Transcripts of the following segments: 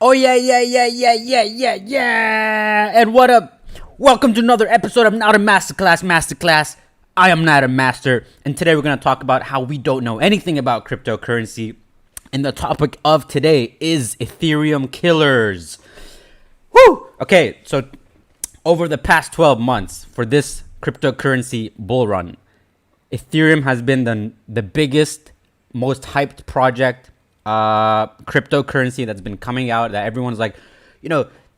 Oh yeah. And what up? Welcome to another episode of Not a Masterclass. I am not a master, and today we're going to talk about how we don't know anything about cryptocurrency. And the topic of today is Ethereum killers. Woo! Okay, so over the past 12 months for this cryptocurrency bull run, Ethereum has been the biggest, most hyped project cryptocurrency that's been coming out, that everyone's like,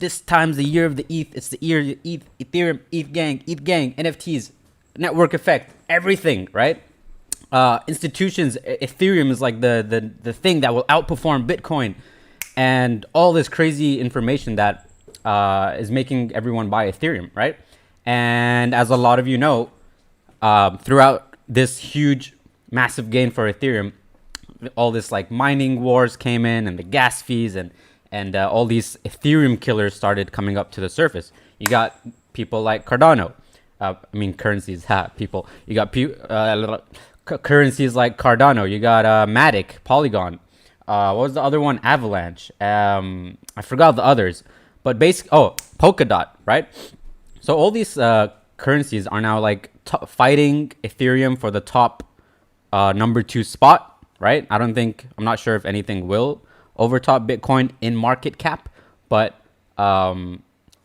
this time's the year of the ETH. It's the year of the ETH, Ethereum, ETH gang, NFTs, network effect, everything, right? Institutions, Ethereum is like the thing that will outperform Bitcoin, and all this crazy information that is making everyone buy Ethereum, right? And as a lot of you know, throughout this huge, massive gain for Ethereum, all this like mining wars came in, and the gas fees, and all these Ethereum killers started coming up to the surface. You got people like Cardano. Currencies, people. You got currencies like Cardano. You got Matic, Polygon. What was the other one? Avalanche. I forgot the others. But Polkadot, right? So all these currencies are now like fighting Ethereum for the top number 2 spot. Right? I'm not sure if anything will overtop Bitcoin in market cap, but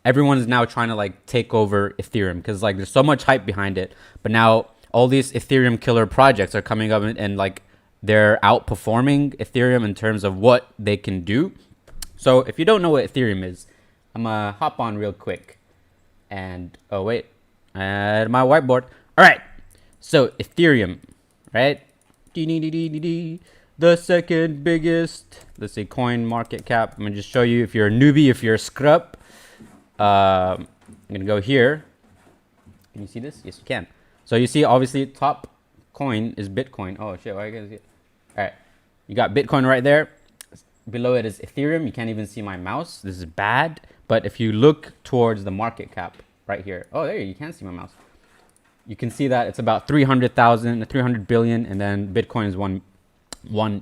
everyone is now trying to like take over Ethereum because like there's so much hype behind it. But now all these Ethereum killer projects are coming up and like they're outperforming Ethereum in terms of what they can do. So if you don't know what Ethereum is, I'm gonna hop on real quick and add my whiteboard. All right, so Ethereum, right? The second biggest, let's say, coin market cap. I'm gonna just show you if you're a newbie, if you're a scrub. I'm gonna go here. Can you see this? Yes, you can. So you see, obviously, top coin is Bitcoin. Oh shit, why can't I see it? All right, you got Bitcoin right there. Below it is Ethereum. You can't even see my mouse. This is bad. But if you look towards the market cap right here, oh, there you can see my mouse. You can see that it's about 300 billion, and then Bitcoin is 1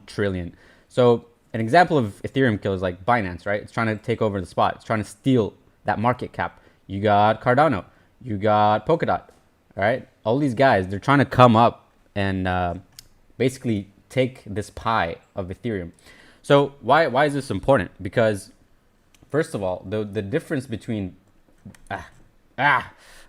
trillion. So an example of Ethereum kill is like Binance, right? It's trying to take over the spot. It's trying to steal that market cap. You got Cardano, you got Polkadot, all right? All these guys, they're trying to come up and basically take this pie of Ethereum. So why is this important? Because first of all, the difference between Bitcoin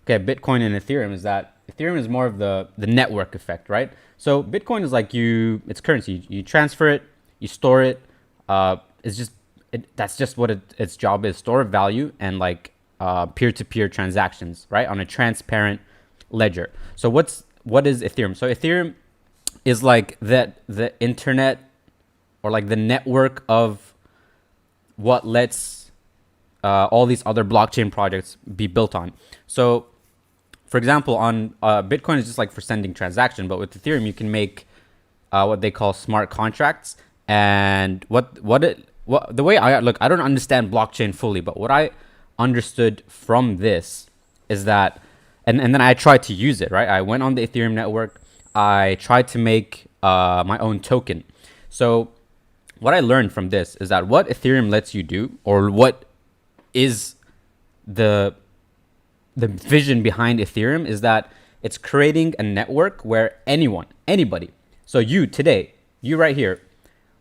and Ethereum is that Ethereum is more of the network effect, right? So Bitcoin is like it's currency. You transfer it, you store it. That's just what its job is: store value and like peer-to-peer transactions, right, on a transparent ledger. So what is Ethereum? So Ethereum is like the internet, or like the network of what lets all these other blockchain projects be built on. So for example, on Bitcoin is just like for sending transaction, but with Ethereum you can make what they call smart contracts. And the way I don't understand blockchain fully, but what I understood from this is that, and then I tried to use it, right? I went on the Ethereum network. I tried to make my own token. So what I learned from this is that what Ethereum lets you do, or what is the vision behind Ethereum, is that it's creating a network where anybody, so you right here,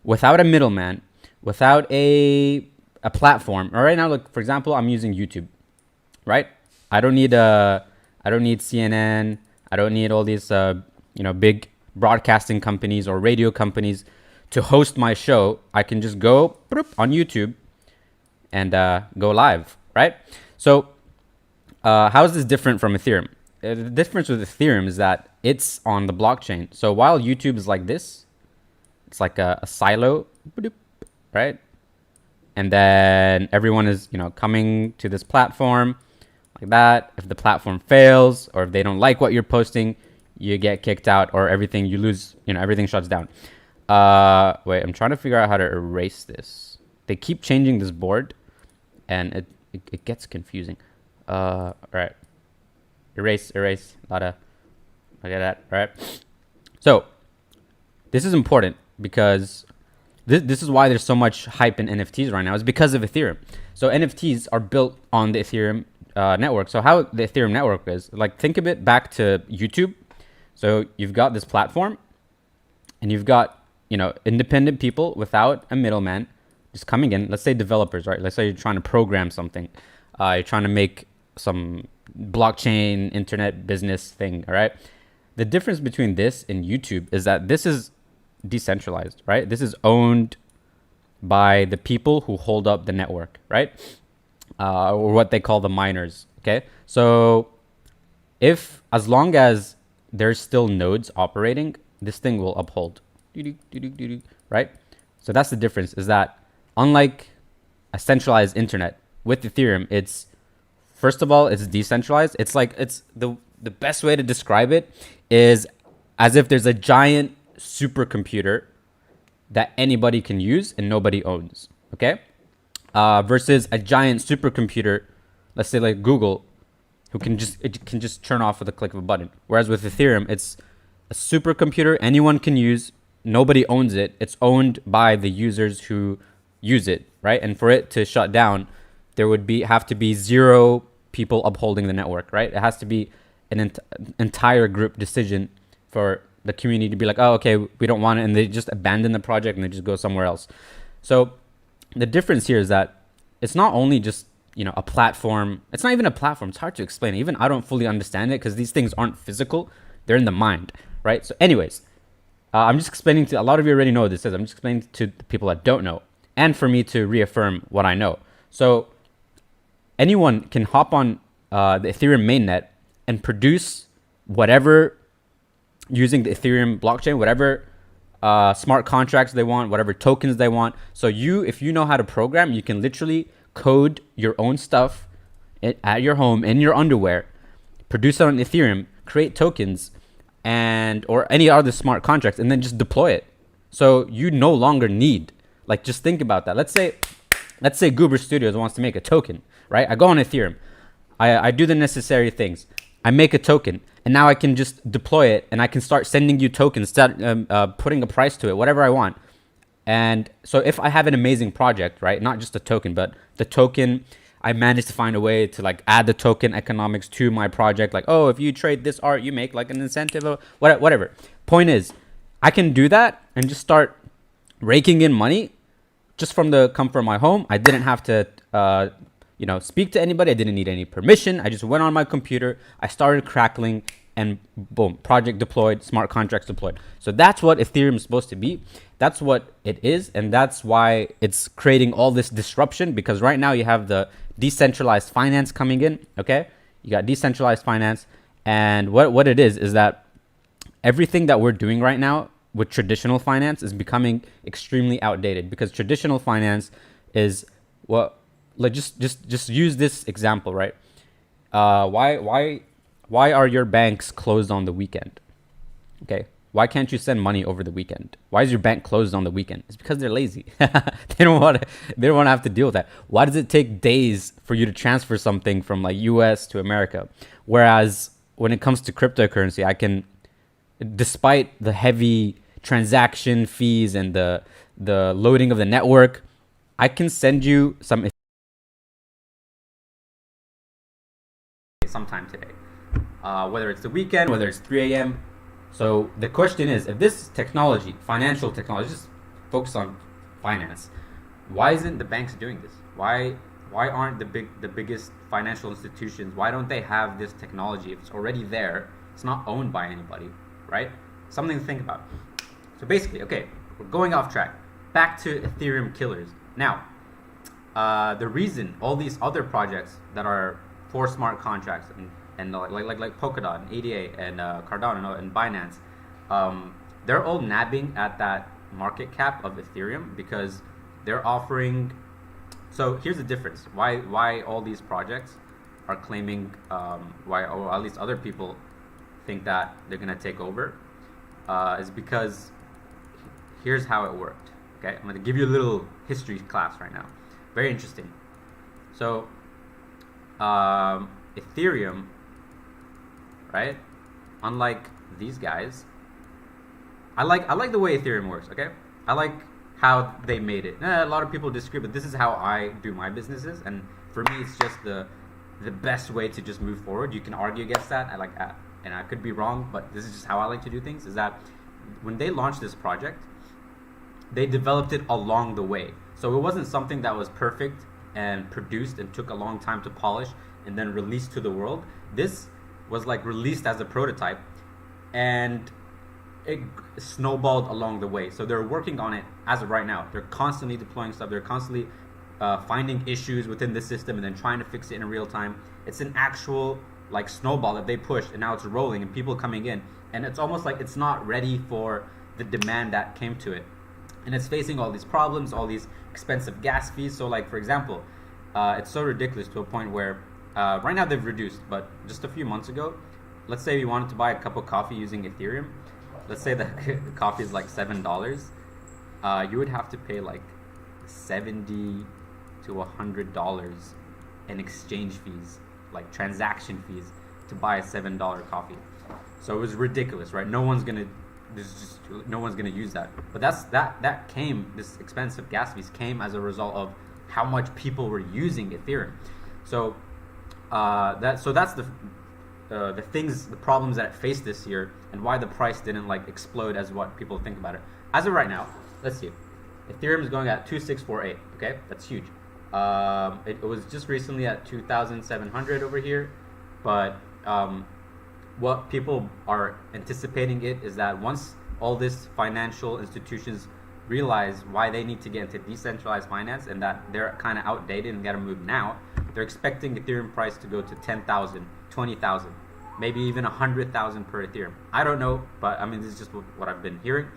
without a middleman, without a platform. Or right now, look, for example, I'm using YouTube, right? I don't need CNN. I don't need all these big broadcasting companies or radio companies to host my show. I can just go on YouTube and go live, right? So how is this different from Ethereum? The difference with Ethereum is that it's on the blockchain. So while YouTube is like this, it's like a silo, right? And then everyone is, coming to this platform like that. If the platform fails, or if they don't like what you're posting, you get kicked out, or you lose, everything shuts down. I'm trying to figure out how to erase this. They keep changing this board, and it gets confusing. All right. Erase. Look at that. All right. So this is important because this is why there's so much hype in NFTs right now, is because of Ethereum. So NFTs are built on the Ethereum network. So how the Ethereum network is, like, think of it back to YouTube. So you've got this platform, and you've got, you know, independent people without a middleman just coming in. Let's say developers, right? Let's say you're trying to program something. You're trying to make some blockchain internet business thing, all right? The difference between this and YouTube is that this is decentralized, right? This is owned by the people who hold up the network, right? Or what they call the miners, okay? So as long as there's still nodes operating, this thing will uphold, right? So that's the difference, is that unlike a centralized internet, with Ethereum, it's, first of all, it's decentralized. It's like, it's the best way to describe it is as if there's a giant supercomputer that anybody can use and nobody owns, okay? Versus a giant supercomputer, let's say like Google, it can just turn off with a click of a button. Whereas with Ethereum, it's a supercomputer anyone can use. Nobody owns it. It's owned by the users who use it, right? And for it to shut down, there would have to be 0 people upholding the network, right? It has to be an entire group decision for the community to be like, oh, okay, we don't want it, and they just abandon the project and they just go somewhere else. So the difference here is that it's not only just, you know, a platform. It's not even a platform. It's hard to explain. Even I don't fully understand it because these things aren't physical. They're in the mind, right? So anyways, I'm just explaining to, a lot of you already know what this is. I'm just explaining to the people that don't know, and for me to reaffirm what I know. So anyone can hop on the Ethereum mainnet and produce whatever, using the Ethereum blockchain, whatever smart contracts they want, whatever tokens they want. So if you know how to program, you can literally code your own stuff at your home, in your underwear, produce it on Ethereum, create tokens, or any other smart contracts, and then just deploy it. So you no longer need, like, just think about that. Let's say Goober Studios wants to make a token, right? I go on Ethereum, I do the necessary things, I make a token, and now I can just deploy it, and I can start sending you tokens, start putting a price to it, whatever I want. And so if I have an amazing project, right, not just a token, but the token, I managed to find a way to, like, add the token economics to my project. Like, oh, if you trade this art, you make like an incentive or whatever. Point is, I can do that and just start raking in money just from the comfort of my home. I didn't have to, speak to anybody. I didn't need any permission. I just went on my computer. I started crackling, and boom, project deployed, smart contracts deployed. So that's what Ethereum is supposed to be. That's what it is. And that's why it's creating all this disruption, because right now you have the decentralized finance coming in. Okay. You got decentralized finance. And what it is that everything that we're doing right now with traditional finance is becoming extremely outdated, because traditional finance is just use this example, right? Why are your banks closed on the weekend? Okay. Why can't you send money over the weekend? Why is your bank closed on the weekend? It's because they're lazy. They don't want to have to deal with that. Why does it take days for you to transfer something from, like, US to America? Whereas when it comes to cryptocurrency, I can, despite the heavy transaction fees and the loading of the network, I can send you sometime today, whether it's the weekend, whether it's 3 a.m. So the question is, if this technology, financial technology, just focus on finance, why isn't the banks doing this? Why aren't the biggest financial institutions, why don't they have this technology? If it's already there, it's not owned by anybody, right? Something to think about. So basically, okay, we're going off track. Back to Ethereum killers. Now, the reason all these other projects that are for smart contracts and like Polkadot and ADA and Cardano and Binance, they're all nabbing at that market cap of Ethereum because they're offering. So here's the difference. Why all these projects are claiming, or at least other people think that they're gonna take over, is because here's how it worked. Okay, I'm gonna give you a little history class right now. Very interesting. So Ethereum, right? Unlike these guys, I like the way Ethereum works. Okay, I like how they made it. A lot of people disagree, but this is how I do my businesses, and for me, it's just the best way to just move forward. You can argue against that. I like that, and I could be wrong, but this is just how I like to do things. Is that when they launched this project, they developed it along the way. So it wasn't something that was perfect and produced and took a long time to polish and then released to the world. This was like released as a prototype, and it snowballed along the way. So they're working on it as of right now. They're constantly deploying stuff. They're constantly finding issues within the system and then trying to fix it in real time. It's an actual like snowball that they pushed, and now it's rolling and people coming in, and it's almost like it's not ready for the demand that came to it, and it's facing all these problems, all these expensive gas fees. So like, for example, it's so ridiculous to a point where right now they've reduced, but just a few months ago, let's say we wanted to buy a cup of coffee using Ethereum. Let's say the coffee is like $7. You would have to pay like $70 to $100 in exchange fees, like transaction fees, to buy a $7 coffee. So it was ridiculous, right? No one's gonna use that. But this expensive gas fees came as a result of how much people were using Ethereum. So that's the problems that it faced this year, and why the price didn't like explode as what people think about it. As of right now, let's see, Ethereum is going at 2648. Okay, that's huge. It was just recently at 2,700 over here, but what people are anticipating it is that once all these financial institutions realize why they need to get into decentralized finance and that they're kind of outdated and got to move now, they're expecting Ethereum price to go to 10,000, 20,000, maybe even 100,000 per Ethereum. I don't know, but I mean, this is just what I've been hearing.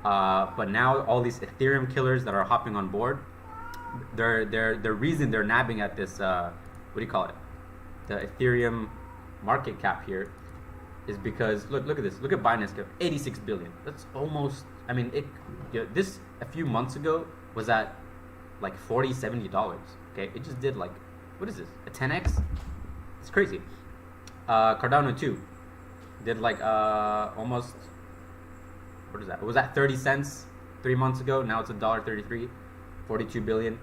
But now all these Ethereum killers that are hopping on board, the reason they're nabbing at this, what do you call it, the Ethereum market cap here, is because look at this. Look at Binance cap, 86 billion. That's almost, I mean, this a few months ago was at like $40, $70. Okay, it just did like, what is this, a 10x? It's crazy. Cardano 2 did like almost, what is that? It was at 30 cents 3 months ago. Now it's $1.33, 42 billion.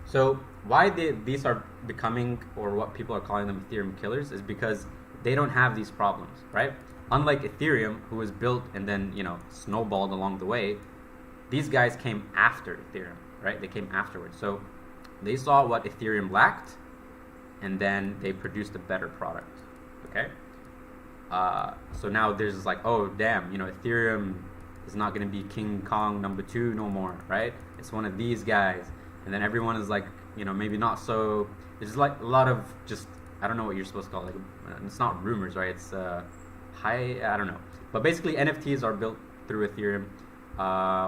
So why these are becoming, or what people are calling them, Ethereum killers, is because they don't have these problems, right? Unlike Ethereum, who was built and then, snowballed along the way, these guys came after Ethereum, right? They came afterwards. So they saw what Ethereum lacked, and then they produced a better product, okay? So now there's like, oh, damn, Ethereum is not going to be King Kong #2 no more, right? It's one of these guys. And then everyone is like, maybe not so, there's like a lot of just, I don't know what you're supposed to call it. Like, it's not rumors, right? It's I don't know. But basically, NFTs are built through Ethereum.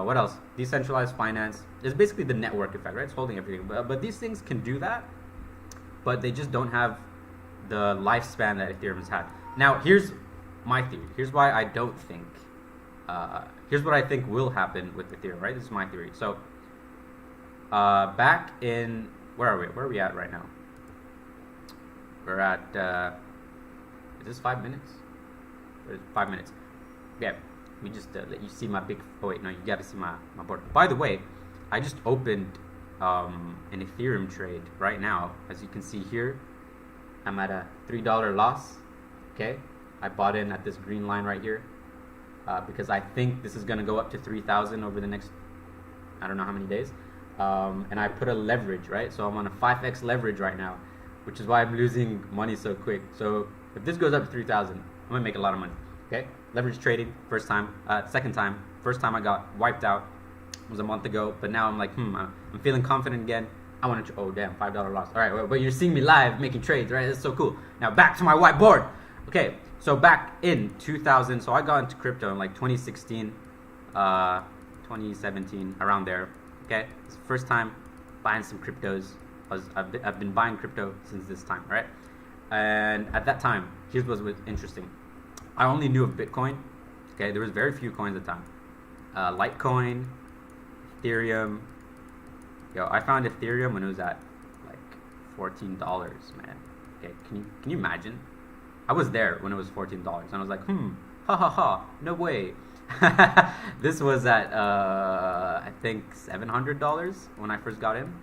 What else? Decentralized finance. It's basically the network effect, right? It's holding everything. But these things can do that, but they just don't have the lifespan that Ethereum has had. Now, here's my theory. Here's why I don't think. Here's what I think will happen with Ethereum, right? This is my theory. So, back in, where are we? Where are we at right now? We're at, is this 5 minutes? 5 minutes. Okay, we just let you see my big, oh wait, no, you gotta see my board. By the way, I just opened an Ethereum trade right now. As you can see here, I'm at a $3 loss, okay? I bought in at this green line right here because I think this is gonna go up to 3,000 over the next, I don't know how many days. And I put a leverage, right? So I'm on a 5x leverage right now, which is why I'm losing money so quick. So if this goes up to 3,000, I'm gonna make a lot of money. Okay, leverage trading, first time, second time. First time I got wiped out was a month ago, but now I'm like, I'm feeling confident again. I want to, oh damn, $5 loss. All right, well, but you're seeing me live making trades, right? That's so cool. Now back to my whiteboard. Okay, so back in 2000, so I got into crypto in like 2016, 2017, around there. Okay, it's the first time buying some cryptos. I've been buying crypto since this time, right? And at that time, here's what was interesting. I only knew of Bitcoin. Okay, there was very few coins at the time. Litecoin, Ethereum. Yo, I found Ethereum when it was at like $14, man. Okay, can you imagine? I was there when it was $14, and I was like, ha ha ha, no way. This was at I think $700 when I first got in.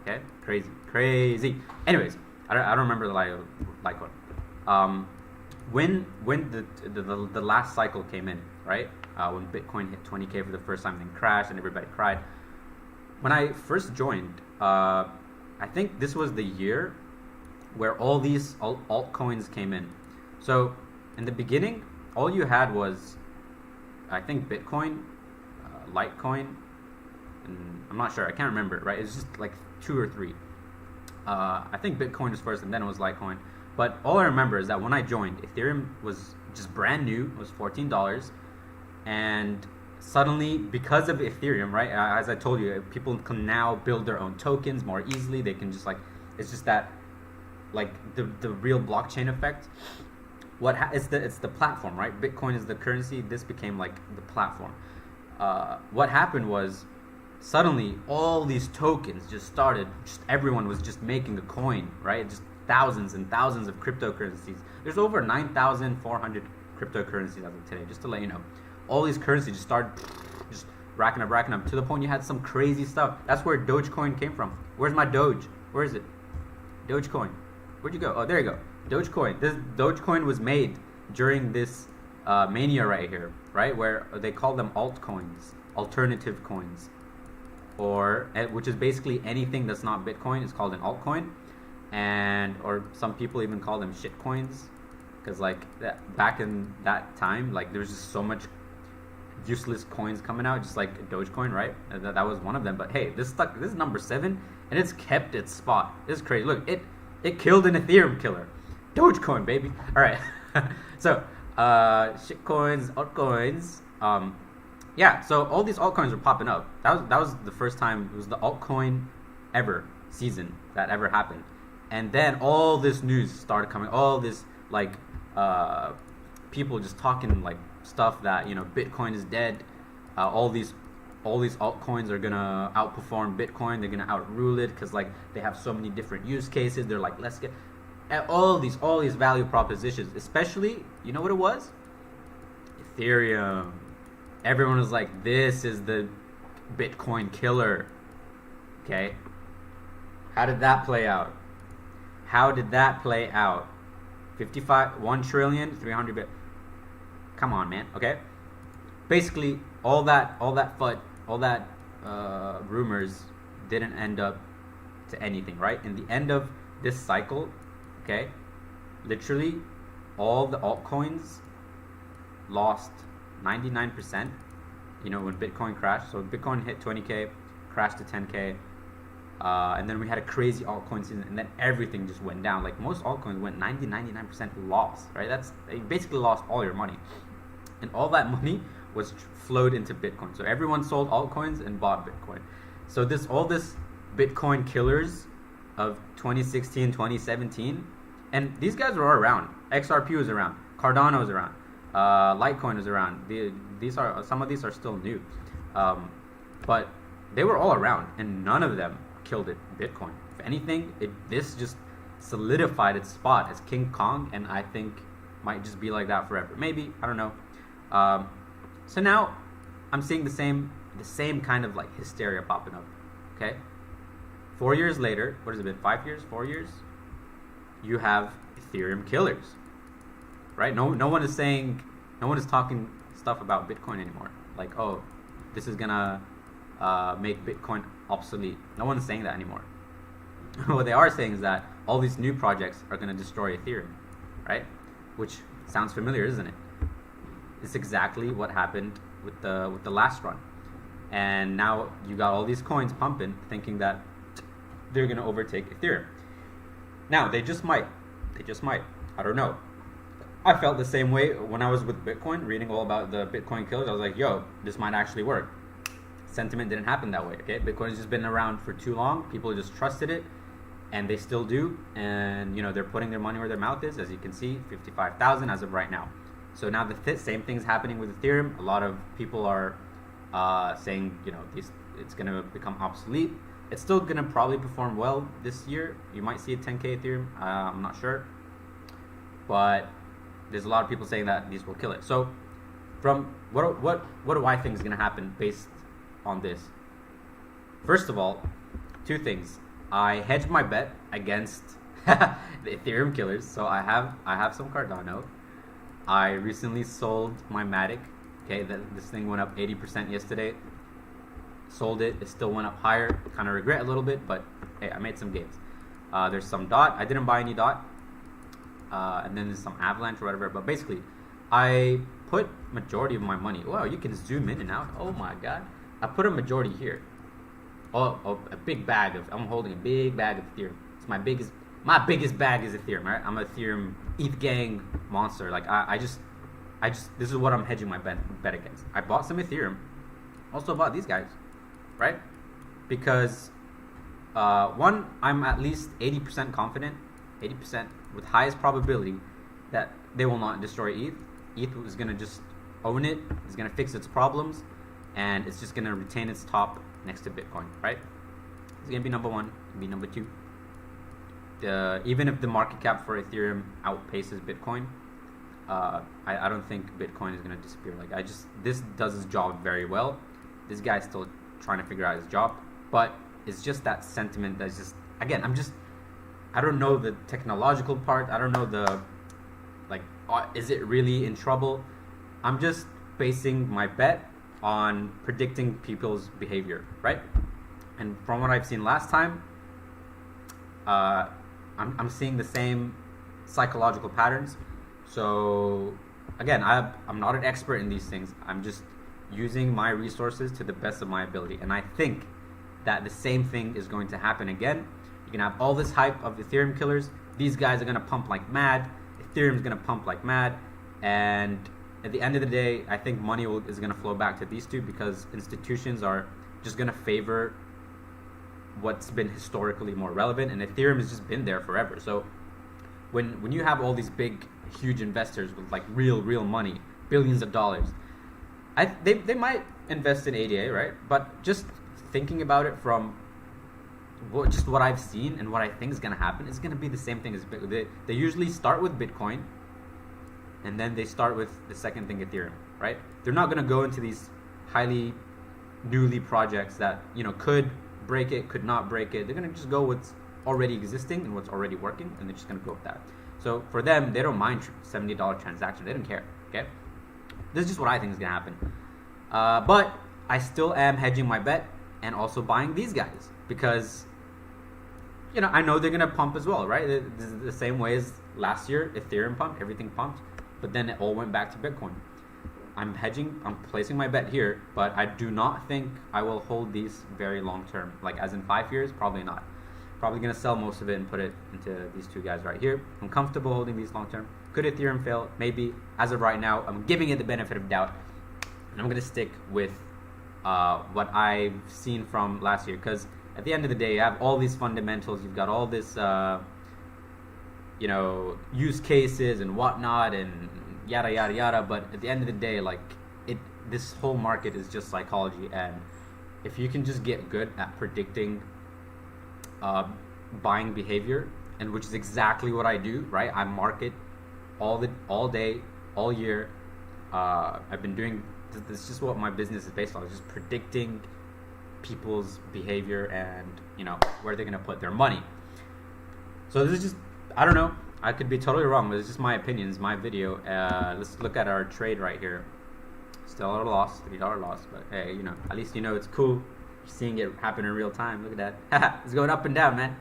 Okay, crazy. Anyways, I don't remember the Litecoin. When the last cycle came in, right? When Bitcoin hit 20K for the first time, then crashed and everybody cried. When I first joined, I think this was the year where all these altcoins came in. So in the beginning, all you had was, I think, Bitcoin, Litecoin, and I'm not sure. I can't remember. Right? It's just like 2 or 3. I think Bitcoin was first, and then it was Litecoin. But all I remember is that when I joined, Ethereum was just brand new. It was $14, and suddenly, because of Ethereum, right? As I told you, people can now build their own tokens more easily. They can just it's just that, like the real blockchain effect. It's the platform, right? Bitcoin is the currency. This became like the platform. What happened was, suddenly all these tokens just started. Just everyone was just making a coin, right? Just thousands and thousands of cryptocurrencies. There's over 9,400 cryptocurrencies as of today. Just to let you know, all these currencies just started just racking up to the point you had some crazy stuff. That's where Dogecoin came from. Where's my Doge? Where is it? Dogecoin. Where'd you go? Oh, there you go. Dogecoin. This Dogecoin was made during this mania right here, right? Where they call them altcoins, alternative coins, which is basically anything that's not Bitcoin is called an altcoin, or some people even call them shit coins, because back in that time, there was just so much useless coins coming out, just like Dogecoin, right? That was one of them. But hey, this is number 7, and it's kept its spot. This is crazy. Look, it killed an Ethereum killer. Dogecoin, baby. All right. So shit coins, altcoins. Yeah. So all these altcoins were popping up. That was the first time. It was the altcoin ever season that ever happened. And then all this news started coming. All this people just talking stuff that Bitcoin is dead. All these altcoins are gonna outperform Bitcoin. They're gonna outrule it because they have so many different use cases. They're like, let's get all these value propositions. Especially, you know what it was? Ethereum. Everyone was like, this is the Bitcoin killer. Okay. How did that play out? 1 trillion, 300 bit. Come on, man. Okay. Basically, all that rumors didn't end up to anything, right? In the end of this cycle, okay, literally all the altcoins lost 99%. When Bitcoin crashed. So Bitcoin hit 20K, crashed to 10K. And then we had a crazy altcoin season, and then everything just went down. Most altcoins went 99% loss, right? You basically lost all your money, and all that money was flowed into Bitcoin. So everyone sold altcoins and bought Bitcoin. So all this Bitcoin killers of 2016, 2017, and these guys were all around. XRP was around, Cardano was around, Litecoin was around. Some of these are still new, but they were all around, and none of them killed Bitcoin. If anything, this just solidified its spot as King Kong, and I think might just be like that forever. Maybe, I don't know. So now I'm seeing the same kind of hysteria popping up. Okay, 4 years later, what has it been? 5 years? 4 years? You have Ethereum killers, right? No one is talking stuff about Bitcoin anymore. Oh, this is gonna make Bitcoin obsolete. No one is saying that anymore. What they are saying is that all these new projects are going to destroy Ethereum, right? Which sounds familiar, isn't it? It's exactly what happened with the last run. And now you got all these coins pumping, thinking that they're going to overtake Ethereum. Now, they just might. I don't know. I felt the same way when I was with Bitcoin, reading all about the Bitcoin killers. I was like, yo, this might actually work. Sentiment didn't happen that way. Okay, Bitcoin has just been around for too long. People just trusted it, and they still do. And they're putting their money where their mouth is. As you can see, 55,000 as of right now. So now the same thing's happening with Ethereum. A lot of people are saying it's going to become obsolete. It's still going to probably perform well this year. You might see a 10K Ethereum. I'm not sure, but there's a lot of people saying that these will kill it. So from what do I think is gonna happen based on this? First of all, two things. I hedged my bet against the Ethereum killers, so I have some Cardano. I recently sold my Matic. Okay, this thing went up 80% yesterday. Sold it. It still went up higher. Kind of regret a little bit, but hey, I made some gains. There's some DOT. I didn't buy any DOT. And then there's some Avalanche or whatever. But basically, I put majority of my money. Wow, you can zoom in and out. Oh my god. I put a majority here. Oh, a big bag of. I'm holding a big bag of Ethereum. It's my biggest bag is Ethereum. Right? I'm a Ethereum ETH gang monster. Like I just this is what I'm hedging my bet against. I bought some Ethereum. Also bought these guys, right? Because one, I'm at least 80% confident, 80% with highest probability that they will not destroy ETH. ETH is gonna just own it. It's gonna fix its problems, and it's just gonna retain its top next to Bitcoin, right? It's gonna be number one, be number two. Even if the market cap for Ethereum outpaces Bitcoin, I don't think Bitcoin is gonna disappear. Like this does its job very well. This guy's still trying to figure out his job, but it's just that sentiment that's just, again, I don't know the technological part. I don't know is it really in trouble? I'm just basing my bet on predicting people's behavior, right? And from what I've seen last time, I'm seeing the same psychological patterns. So again, I'm not an expert in these things. I'm just using my resources to the best of my ability, and I think that the same thing is going to happen again. You can have all this hype of Ethereum killers. These guys are going to pump like mad. Ethereum's going to pump like mad. And at the end of the day, I think money is going to flow back to these two, because institutions are just going to favor what's been historically more relevant. And Ethereum has just been there forever. So when you have all these big, huge investors with like real money, billions of dollars, they might invest in ADA, right? But just thinking about it from what I've seen and what I think is going to happen, it's going to be the same thing as Bitcoin. They usually start with Bitcoin, and then they start with the second thing, Ethereum, right? They're not going to go into these highly newly projects that, could break it, could not break it. They're going to just go with what's already existing and what's already working, and they're just going to go with that. So for them, they don't mind $70 transactions. They don't care, okay? This is just what I think is going to happen. But I still am hedging my bet and also buying these guys, because I know they're going to pump as well, right? The same way as last year, Ethereum pumped, everything pumped, but then it all went back to Bitcoin. I'm placing my bet here, but I do not think I will hold these very long term. Like as in 5 years, probably not. Probably going to sell most of it and put it into these two guys right here. I'm comfortable holding these long term. Could Ethereum fail? Maybe. As of right now, I'm giving it the benefit of doubt, and I'm going to stick with what I've seen from last year, because at the end of the day, you have all these fundamentals. You've got all this, use cases and whatnot, and yada yada yada. But at the end of the day, this whole market is just psychology, and if you can just get good at predicting buying behavior, and which is exactly what I do, right? I market all day, all year. I've been doing. This is just what my business is based on. It's just predicting people's behavior and where they're gonna put their money. So this is just, I don't know, I could be totally wrong, but it's just my opinions, my video. Let's look at our trade right here. Still at a loss, $3 loss, but hey, at least it's cool. You're seeing it happen in real time. Look at that. It's going up and down, man.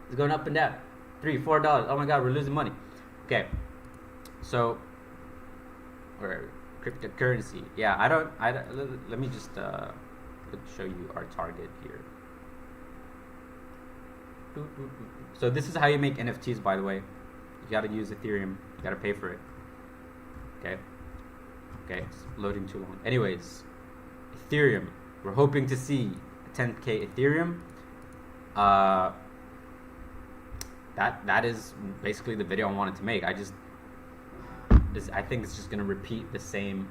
It's going up and down. $3, $4. Oh my god, we're losing money. Okay, so cryptocurrency. Yeah, let me just show you our target here. So this is how you make NFTs, by the way. You got to use Ethereum. You got to pay for it. Okay, it's loading too long. Anyways, Ethereum. We're hoping to see 10K Ethereum. That is basically the video I wanted to make. I think it's just gonna repeat the same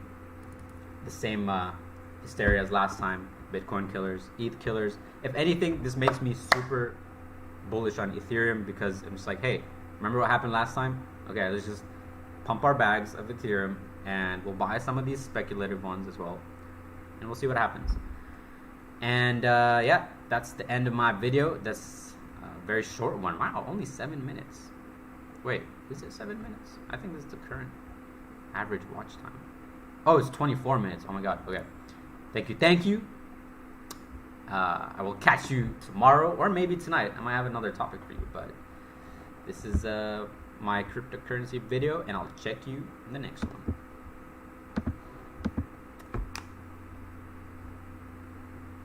hysteria as last time. Bitcoin killers, ETH killers. If anything, this makes me super bullish on Ethereum, because I'm just like, hey, remember what happened last time? Okay, let's just pump our bags of Ethereum, and we'll buy some of these speculative ones as well, and we'll see what happens. And yeah, that's the end of my video. That's a very short one. Wow, only 7 minutes. Wait, is it 7 minutes? I think this is the current average watch time. Oh, it's 24 minutes. Oh my god. Okay. Thank you. I will catch you tomorrow or maybe tonight. I might have another topic for you, but this is my cryptocurrency video, and I'll check you in the next one.